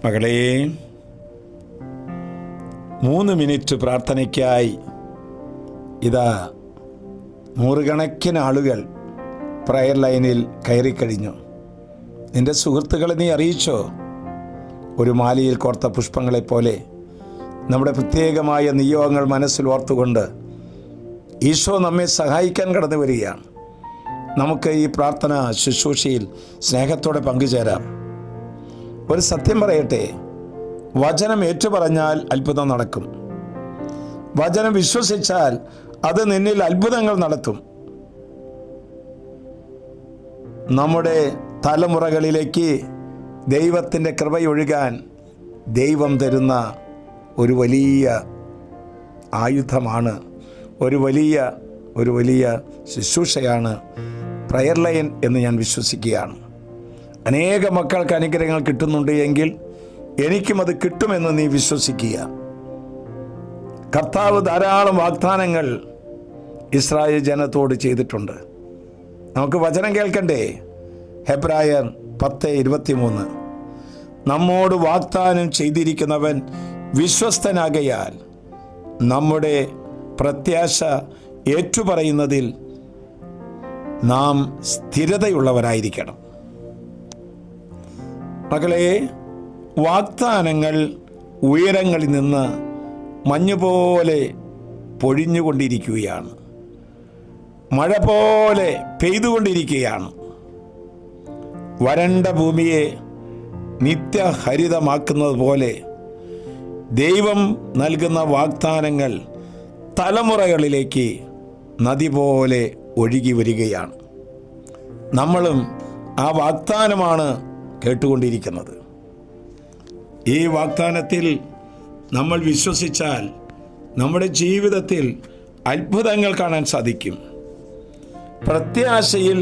മകളെ, 3 മിനിറ്റ് പ്രാർത്ഥനയ്ക്കായി ഇതാ നൂറുകണക്കിന് ആളുകൾ പ്രയർ ലൈനിൽ കയറിക്കഴിഞ്ഞു. നിന്റെ സുഹൃത്തുക്കളെ നീ അറിയിച്ചോ? ഒരു മാലയിൽ കോർത്ത പുഷ്പങ്ങളെപ്പോലെ നമ്മുടെ പ്രത്യേകമായ നിയോഗങ്ങൾ മനസ്സിൽ ഓർത്തുകൊണ്ട് ഈശോ നമ്മെ സഹായിക്കാൻ കടന്നു വരികയാണ്. നമുക്ക് ഈ പ്രാർത്ഥന ശുശ്രൂഷയിൽ സ്നേഹത്തോടെ പങ്കുചേരാം. ഒരു സത്യം പറയട്ടെ, വചനം ഏറ്റുപറഞ്ഞാൽ അത്ഭുതം നടക്കും. വചനം വിശ്വസിച്ചാൽ അത് നിന്നിൽ അത്ഭുതങ്ങൾ നടത്തും. നമ്മുടെ തലമുറകളിലേക്ക് ദൈവത്തിൻ്റെ കൃപയൊഴുകാൻ ദൈവം തരുന്ന ഒരു വലിയ ആയുധമാണ്, ഒരു വലിയ ശുശ്രൂഷയാണ് പ്രയർ ലൈൻ എന്ന് ഞാൻ വിശ്വസിക്കുകയാണ്. അനേക മക്കൾക്ക് അനുഗ്രഹങ്ങൾ കിട്ടുന്നുണ്ട് എങ്കിൽ എനിക്കും അത് കിട്ടുമെന്ന് നീ വിശ്വസിക്കുക. കർത്താവ് ധാരാളം വാഗ്ദാനങ്ങൾ ഇസ്രായേൽ ജനത്തോട് ചെയ്തിട്ടുണ്ട്. നമുക്ക് വചനം കേൾക്കണ്ടേ? ഹെബ്രായർ 10:23 നമ്മോട് വാഗ്ദാനം ചെയ്തിരിക്കുന്നവൻ വിശ്വസ്തനാകയാൽ നമ്മുടെ പ്രത്യാശ ഏറ്റുപറയുന്നതിൽ നാം സ്ഥിരതയുള്ളവരായിരിക്കണം. മകളെ, വാഗ്ദാനങ്ങൾ ഉയരങ്ങളിൽ നിന്ന് മഞ്ഞുപോലെ പൊഴിഞ്ഞുകൊണ്ടിരിക്കുകയാണ്, മഴ പോലെ പെയ്തുകൊണ്ടിരിക്കുകയാണ്. വരണ്ട ഭൂമിയെ നിത്യഹരിതമാക്കുന്നത് പോലെ ദൈവം നൽകുന്ന വാഗ്ദാനങ്ങൾ തലമുറകളിലേക്ക് നദി പോലെ ഒഴുകി വരികയാണ്. നമ്മളും ആ വാഗ്ദാനമാണ് കേട്ടുകൊണ്ടിരിക്കുന്നത്. ഈ വാഗ്ദാനത്തിൽ നമ്മൾ വിശ്വസിച്ചാൽ നമ്മുടെ ജീവിതത്തിൽ അത്ഭുതങ്ങൾ കാണാൻ സാധിക്കും. പ്രത്യാശയിൽ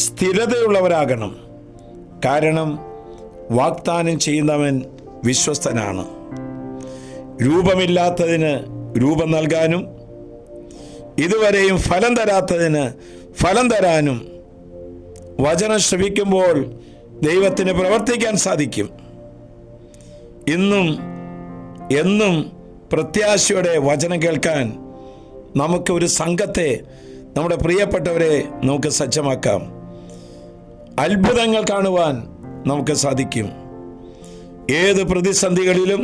സ്ഥിരതയുള്ളവരാകണം. കാരണം വാഗ്ദാനം ചെയ്യുന്നവൻ വിശ്വസ്തനാണ്. രൂപമില്ലാത്തതിന് രൂപം നൽകാനും ഇതുവരെയും ഫലം തരാത്തതിന് ഫലം തരാനും വചനം ശ്രവിക്കുമ്പോൾ ദൈവത്തിന് പ്രവർത്തിക്കാൻ സാധിക്കും. ഇന്നും എന്നും പ്രത്യാശയോടെ വചനം കേൾക്കാൻ നമുക്ക് ഒരു സംഘത്തെ, നമ്മുടെ പ്രിയപ്പെട്ടവരെ നമുക്ക് സജ്ജമാക്കാം. അത്ഭുതങ്ങൾ കാണുവാൻ നമുക്ക് സാധിക്കും. ഏത് പ്രതിസന്ധികളിലും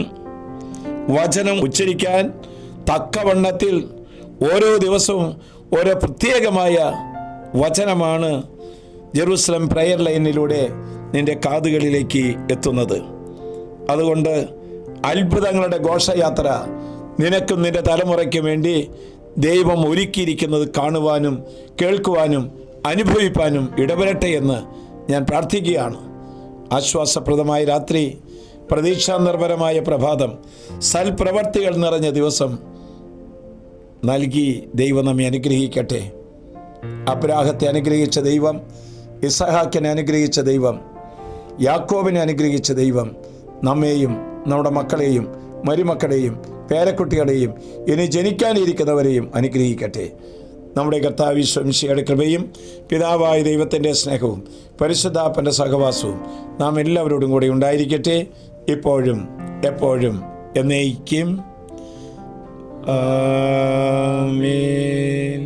വചനം ഉച്ചരിക്കാൻ തക്കവണ്ണത്തിൽ ഓരോ ദിവസവും ഓരോ പ്രത്യേകമായ വചനമാണ് ജെറുസലം പ്രയർ ലൈനിലൂടെ നിന്റെ കാതുകളിലേക്ക് എത്തുന്നത്. അതുകൊണ്ട് അത്ഭുതങ്ങളുടെ ഘോഷയാത്ര നിനക്കും നിന്റെ തലമുറയ്ക്കും വേണ്ടി ദൈവം ഒരുക്കിയിരിക്കുന്നത് കാണുവാനും കേൾക്കുവാനും അനുഭവിപ്പാനും ഇടവരട്ടെ എന്ന് ഞാൻ പ്രാർത്ഥിക്കുകയാണ്. ആശ്വാസപ്രദമായ രാത്രി, പ്രതീക്ഷാനിർഭരമായ പ്രഭാതം, സൽപ്രവർത്തികൾ നിറഞ്ഞ ദിവസം നൽകി ദൈവം നമ്മെ അനുഗ്രഹിക്കട്ടെ. അബ്രാഹത്തെ അനുഗ്രഹിച്ച ദൈവം, ഇസഹാക്കിനെ അനുഗ്രഹിച്ച ദൈവം, യാക്കോബിനെ അനുഗ്രഹിച്ച ദൈവം നമ്മെയും നമ്മുടെ മക്കളെയും മരുമക്കളെയും പേരക്കുട്ടികളെയും ഇനി ജനിക്കാനിരിക്കുന്നവരെയും അനുഗ്രഹിക്കട്ടെ. നമ്മുടെ കർത്താവ് ഈശോ മിശിഹായുടെ കൃപയും പിതാവായ ദൈവത്തിൻ്റെ സ്നേഹവും പരിശുദ്ധാത്മാവിന്റെ സഹവാസവും നാം എല്ലാവരോടും കൂടി ഉണ്ടായിരിക്കട്ടെ, ഇപ്പോഴും എപ്പോഴും എന്നേക്കും. ആമേൻ.